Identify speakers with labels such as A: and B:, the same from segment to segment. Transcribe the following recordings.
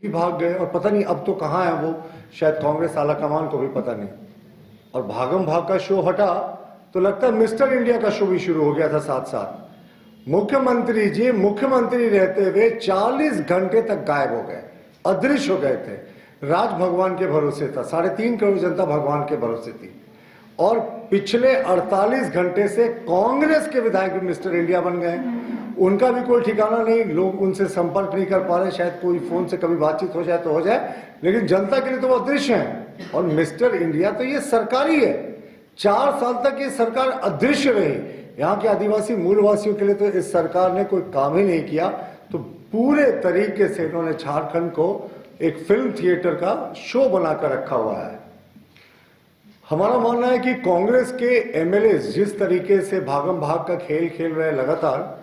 A: भाग गए और पता नहीं अब तो कहाँ है वो, शायद कांग्रेस आला कमान को भी पता नहीं। और भागम भाग का शो हटा तो लगता है मिस्टर इंडिया का शो भी शुरू हो गया था साथ साथ। मुख्यमंत्री जी मुख्यमंत्री रहते हुए 40 घंटे तक गायब हो गए, अदृश्य हो गए थे। राज भगवान के भरोसे था, 3.5 करोड़ जनता भगवान के भरोसे थी। और पिछले 48 घंटे से कांग्रेस के विधायक मिस्टर इंडिया बन गए। उनका भी कोई ठिकाना नहीं, लोग उनसे संपर्क नहीं कर पा रहे, शायद कोई फोन से कभी बातचीत हो जाए तो हो जाए, लेकिन जनता के लिए तो वो अदृश्य है। और मिस्टर इंडिया तो ये सरकारी है, 4 साल तक ये सरकार अदृश्य रही। यहाँ के आदिवासी मूलवासियों के लिए तो इस सरकार ने कोई काम ही नहीं किया। तो पूरे तरीके से इन्होंने झारखंड को एक फिल्म थिएटर का शो बनाकर रखा हुआ है। हमारा मानना है कि कांग्रेस के एमएलए जिस तरीके से भागम भाग का खेल खेल रहे हैं लगातार,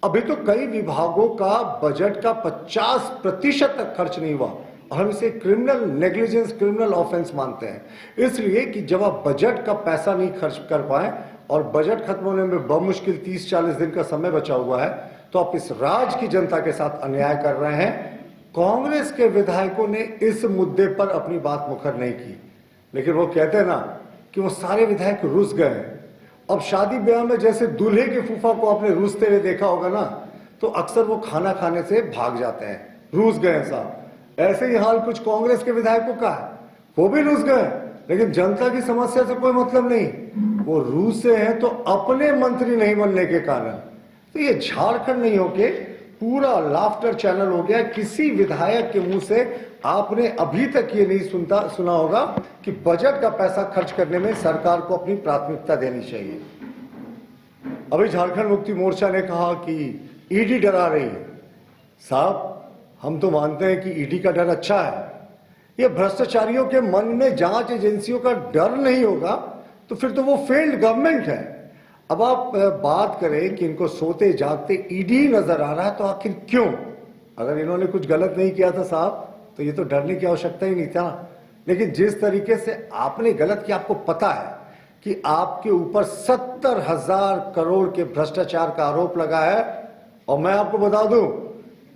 A: अभी तो कई विभागों का बजट का 50% तक खर्च नहीं हुआ और हम इसे क्रिमिनल नेग्लिजेंस, क्रिमिनल ऑफेंस मानते हैं। इसलिए कि जब आप बजट का पैसा नहीं खर्च कर पाए और बजट खत्म होने में बमुश्किल 30-40 दिन का समय बचा हुआ है, तो आप इस राज्य की जनता के साथ अन्याय कर रहे हैं। कांग्रेस के विधायकों ने इस मुद्दे पर अपनी बात मुखर नहीं की, लेकिन वो कहते हैं ना कि वो सारे विधायक रुस गए हैं। अब शादी ब्याह में जैसे दूल्हे के फूफा को आपने रूसते हुए देखा होगा ना, तो अक्सर वो खाना खाने से भाग जाते हैं, रूस गए साहब। ऐसे ही हाल कुछ कांग्रेस के विधायकों का है, वो भी रूस गए, लेकिन जनता की समस्या से कोई मतलब नहीं। वो रूसे हैं तो अपने मंत्री नहीं बनने के कारण। तो ये झारखंड नहीं होके पूरा लाफ्टर चैनल हो गया। किसी विधायक के मुंह से आपने अभी तक ये नहीं सुना होगा कि बजट का पैसा खर्च करने में सरकार को अपनी प्राथमिकता देनी चाहिए। अभी झारखंड मुक्ति मोर्चा ने कहा कि ईडी डरा रही है। साहब, हम तो मानते हैं कि ईडी का डर अच्छा है। ये भ्रष्टाचारियों के मन में जांच एजेंसियों का डर नहीं होगा तो फिर तो वो फेल्ड गवर्नमेंट है। अब आप बात करें कि इनको सोते जागते ईडी नजर आ रहा है, तो आखिर क्यों? अगर इन्होंने कुछ गलत नहीं किया था साहब, तो ये तो डरने की आवश्यकता ही नहीं था। लेकिन जिस तरीके से आपने गलत किया, आपको पता है कि आपके ऊपर 70,000 करोड़ के भ्रष्टाचार का आरोप लगा है। और मैं आपको बता दूं,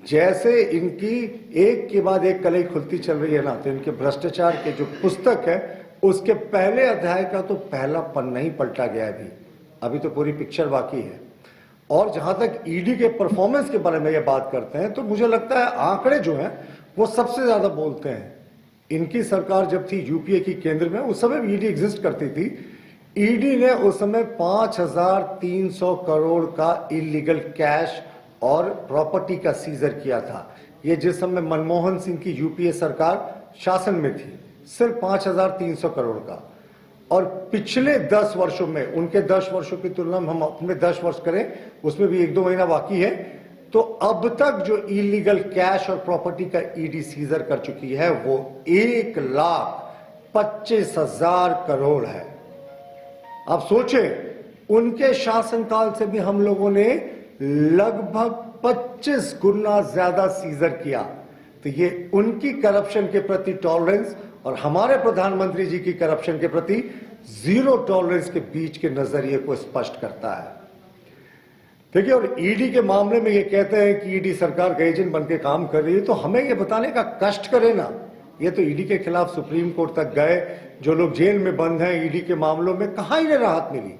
A: जैसे इनकी एक के बाद एक कलई खुलती चल रही है ना, तो इनके भ्रष्टाचार के जो पुस्तक है उसके पहले अध्याय का तो पहला पन्ना ही पलटा गया है। अभी तो पूरी पिक्चर बाकी है। और जहां तक ईडी के परफॉर्मेंस के बारे में ये बात करते हैं, तो मुझे लगता है आंकड़े जो हैं वो सबसे ज्यादा बोलते हैं। इनकी सरकार जब थी यूपीए की केंद्र में, उस समय ईडी एग्जिस्ट करती थी। ईडी ने उस समय 5,300 करोड़ का इलीगल कैश और प्रॉपर्टी का सीजर किया था। ये जिस समय मनमोहन सिंह की यूपीए सरकार शासन में थी, सिर्फ 5,300 करोड़ का। और पिछले 10 वर्षों में, उनके 10 वर्षों की तुलना में हम अपने 10 वर्ष करें, उसमें भी 1-2 महीना बाकी है, तो अब तक जो इलीगल कैश और प्रॉपर्टी का ईडी सीजर कर चुकी है वो 1,25,000 करोड़ है। आप सोचें, उनके शासनकाल से भी हम लोगों ने लगभग 25 गुना ज्यादा सीजर किया। तो ये उनकी करप्शन के प्रति टॉलरेंस और हमारे प्रधानमंत्री जी की करप्शन के प्रति जीरो टॉलरेंस के बीच के नजरिए को स्पष्ट करता है। देखिए, और ईडी के मामले में ये कहते हैं कि ईडी सरकार का एजेंट बनकर काम कर रही है, तो हमें ये बताने का कष्ट करे ना। ये तो ईडी के खिलाफ सुप्रीम कोर्ट तक गए, जो लोग जेल में बंद हैं ईडी के मामलों में, कहां इन्हें राहत मिली।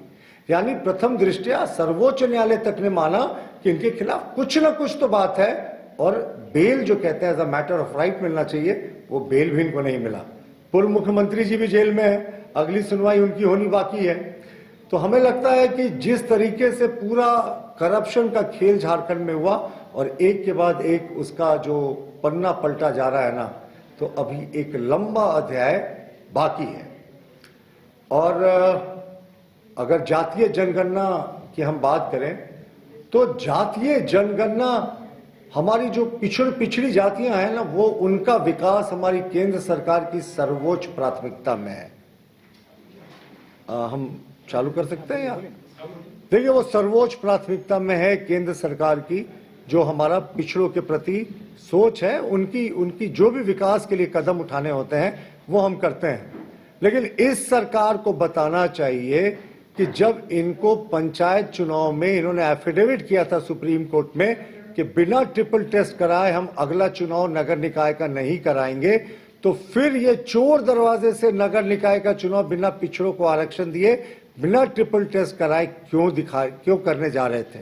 A: यानी प्रथम दृष्टया सर्वोच्च न्यायालय तक ने माना कि इनके खिलाफ कुछ ना कुछ तो बात है, और बेल जो कहते हैं as a matter of right मिलना चाहिए, वो बेल भी इनको नहीं मिला। पूर्व मुख्यमंत्री जी भी जेल में है, अगली सुनवाई उनकी होनी बाकी है। तो हमें लगता है कि जिस तरीके से पूरा करप्शन का खेल झारखंड में हुआ और एक के बाद एक उसका जो पन्ना पलटा जा रहा है ना, तो अभी एक लंबा अध्याय बाकी है। और अगर जातीय जनगणना की हम बात करें, तो जातीय जनगणना हमारी जो पिछड़ी जातियां हैं ना, वो उनका विकास हमारी केंद्र सरकार की सर्वोच्च प्राथमिकता में है। हम चालू कर सकते हैं यार? देखिए, वो सर्वोच्च प्राथमिकता में है केंद्र सरकार की, जो हमारा पिछड़ों के प्रति सोच है। उनकी जो भी विकास के लिए कदम उठाने होते हैं वो हम करते हैं। लेकिन इस सरकार को बताना चाहिए कि जब इनको पंचायत चुनाव में इन्होंने एफिडेविट किया था सुप्रीम कोर्ट में कि बिना ट्रिपल टेस्ट कराए हम अगला चुनाव नगर निकाय का नहीं कराएंगे, तो फिर ये चोर दरवाजे से नगर निकाय का चुनाव बिना पिछड़ों को आरक्षण दिए, बिना ट्रिपल टेस्ट कराए क्यों करने जा रहे थे।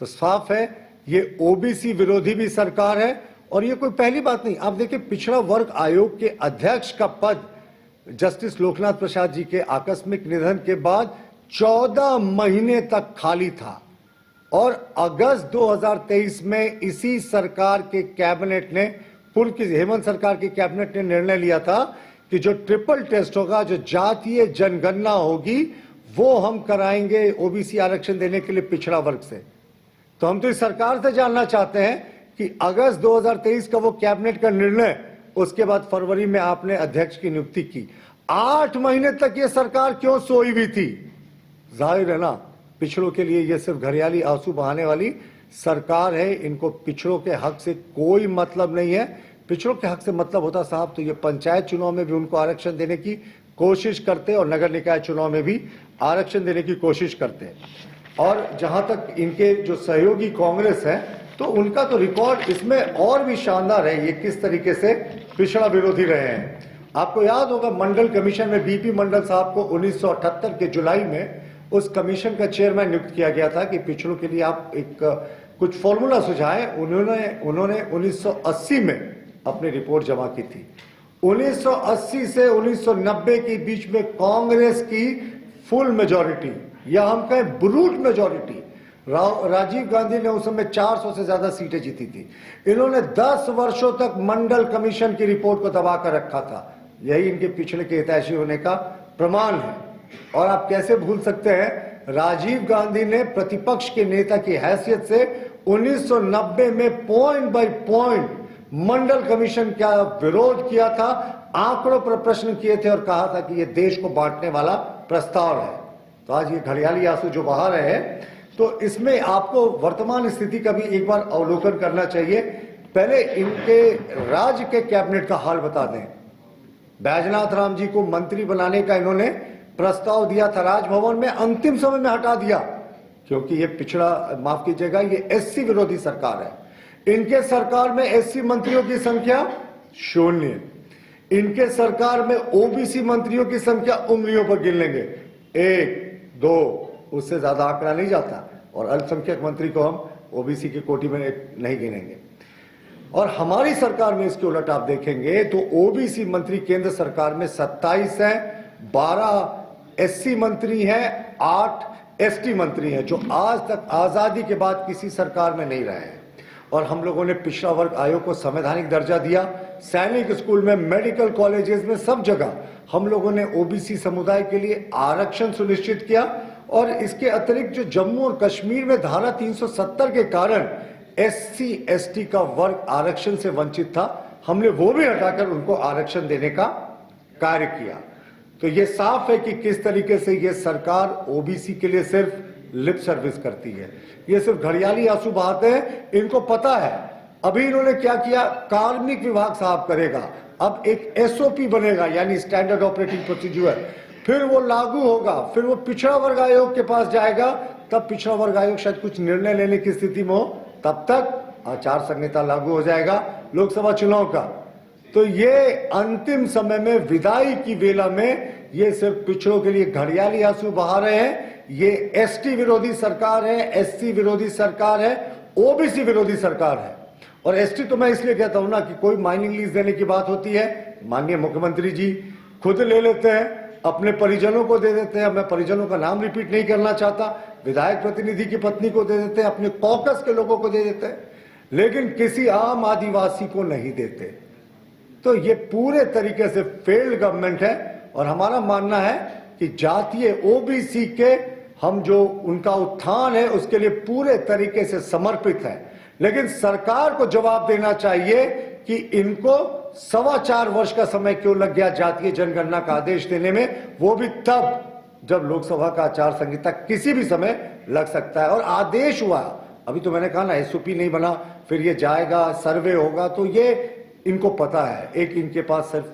A: तो साफ है ये ओबीसी विरोधी भी सरकार है। और ये कोई पहली बात नहीं, आप देखिए पिछड़ा वर्ग आयोग के अध्यक्ष का पद जस्टिस लोकनाथ प्रसाद जी के आकस्मिक निधन के बाद 14 महीने तक खाली था, और अगस्त 2023 में इसी सरकार के कैबिनेट ने, पूर्व की हेमंत सरकार की कैबिनेट ने निर्णय लिया था कि जो ट्रिपल टेस्ट होगा, जो जातीय जनगणना होगी, वो हम कराएंगे ओबीसी आरक्षण देने के लिए पिछड़ा वर्ग से। तो हम तो इस सरकार से जानना चाहते हैं कि अगस्त 2023 का वो कैबिनेट का निर्णय, उसके बाद फरवरी में आपने अध्यक्ष की नियुक्ति की, 8 महीने तक ये सरकार क्यों सोई हुई थी। जाहिर है ना, पिछड़ों के लिए ये सिर्फ घड़ियाली आंसू बहाने वाली सरकार है। इनको पिछड़ों के हक से कोई मतलब नहीं है। पिछड़ों के हक से मतलब होता साहब तो ये पंचायत चुनाव में भी उनको आरक्षण देने की कोशिश करते और नगर निकाय चुनाव में भी आरक्षण देने की कोशिश करते। और जहां तक इनके जो सहयोगी कांग्रेस है, तो उनका तो रिकॉर्ड इसमें और भी शानदार है, ये किस तरीके से पिछड़ा विरोधी रहे हैं। आपको याद होगा मंडल कमीशन में बीपी मंडल साहब को 1978 के जुलाई में उस कमीशन का चेयरमैन नियुक्त किया गया था कि पिछड़ों के लिए आप एक कुछ फॉर्मूला सुझाएं। उन्होंने 1980 में अपनी रिपोर्ट जमा की थी। 1980 से 1990 के बीच में कांग्रेस की फुल मेजॉरिटी, या हम कहें ब्रूट मेजॉरिटी, राजीव गांधी ने उस समय 400 से ज्यादा सीटें जीती थी। इन्होंने 10 वर्षों तक मंडल कमीशन की रिपोर्ट को दबा कर रखा था। यही इनके पिछड़े के हितैषी होने का प्रमाण है। और आप कैसे भूल सकते हैं, राजीव गांधी ने प्रतिपक्ष के नेता की हैसियत से 1990 में point by point Mandal commission का विरोध किया था, आंकड़ों पर प्रश्न किए थे और कहा था कि यह देश को बांटने वाला प्रस्ताव है। तो आज ये घड़ियाली आंसू जो बहा रहे हैं, तो इसमें आपको वर्तमान स्थिति का भी एक बार अवलोकन करना चाहिए। पहले इनके राज्य के कैबिनेट का हाल बता दें। बैजनाथ राम जी को मंत्री बनाने का इन्होंने प्रस्ताव दिया था राजभवन में, अंतिम समय में हटा दिया, क्योंकि ये पिछड़ा, माफ कीजिएगा, ये एससी विरोधी सरकार है। इनके सरकार में एससी मंत्रियों की संख्या 0। इनके सरकार में ओबीसी मंत्रियों की संख्या उंगलियों पर गिन लेंगे, 1, 2, उससे ज्यादा आंकड़ा नहीं जाता। और अल्पसंख्यक मंत्री को हम ओबीसी की कोटि में नहीं गिनेंगे। और हमारी सरकार में इसके उलट आप देखेंगे तो ओबीसी मंत्री केंद्र सरकार में 27 हैं, 12 एससी मंत्री हैं, 8 एसटी मंत्री हैं, जो आज तक आजादी के बाद किसी सरकार में नहीं रहे हैं। और हम लोगों ने पिछड़ा वर्ग आयोग को संवैधानिक दर्जा दिया। सैनिक स्कूल में, मेडिकल कॉलेजेस में, सब जगह हम लोगों ने ओबीसी समुदाय के लिए आरक्षण सुनिश्चित किया। और इसके अतिरिक्त जो जम्मू और कश्मीर में धारा 370 के कारण एससी एसटी का वर्ग आरक्षण से वंचित था, हमने वो भी हटाकर उनको आरक्षण देने का कार्य किया। तो ये साफ है कि किस तरीके से ये सरकार ओबीसी के लिए सिर्फ लिप सर्विस करती है। ये सिर्फ घड़ियाली आंसू बहाते हैं। इनको पता है अभी इन्होंने क्या किया, कार्मिक विभाग साहब करेगा, अब एक एसओपी बनेगा, यानी स्टैंडर्ड ऑपरेटिंग प्रोसीजर, फिर वो लागू होगा, फिर वो पिछड़ा वर्ग आयोग के पास जाएगा, तब पिछड़ा वर्ग आयोग शायद कुछ निर्णय लेने की स्थिति में हो, तब तक आचार संहिता लागू हो जाएगा लोकसभा चुनाव का। तो ये अंतिम समय में, विदाई की वेला में, ये सिर्फ पिछड़ों के लिए घड़ियाली आंसू बहा रहे हैं। ये एसटी विरोधी सरकार है, एससी विरोधी सरकार है, ओबीसी विरोधी सरकार है। और एसटी तो मैं इसलिए कहता हूं ना कि कोई माइनिंग लीज देने की बात होती है, माननीय मुख्यमंत्री जी खुद ले लेते हैं, अपने परिजनों को दे देते हैं। मैं परिजनों का नाम रिपीट नहीं करना चाहता, विधायक प्रतिनिधि की पत्नी को दे देते हैं, अपने कॉकस के लोगों को दे देते हैं, लेकिन किसी आम आदिवासी को नहीं देते। तो ये पूरे तरीके से फेल्ड गवर्नमेंट है। और हमारा मानना है कि जातीय ओबीसी के हम जो उनका उत्थान है उसके लिए पूरे तरीके से समर्पित है। लेकिन सरकार को जवाब देना चाहिए कि इनको 4.25 वर्ष का समय क्यों लग गया जातीय जनगणना का आदेश देने में, वो भी तब जब लोकसभा का आचार संहिता किसी भी समय लग सकता है। और आदेश हुआ, अभी तो मैंने कहा ना एसओपी नहीं बना, फिर ये जाएगा, सर्वे होगा, तो ये इनको पता है। एक इनके पास सिर्फ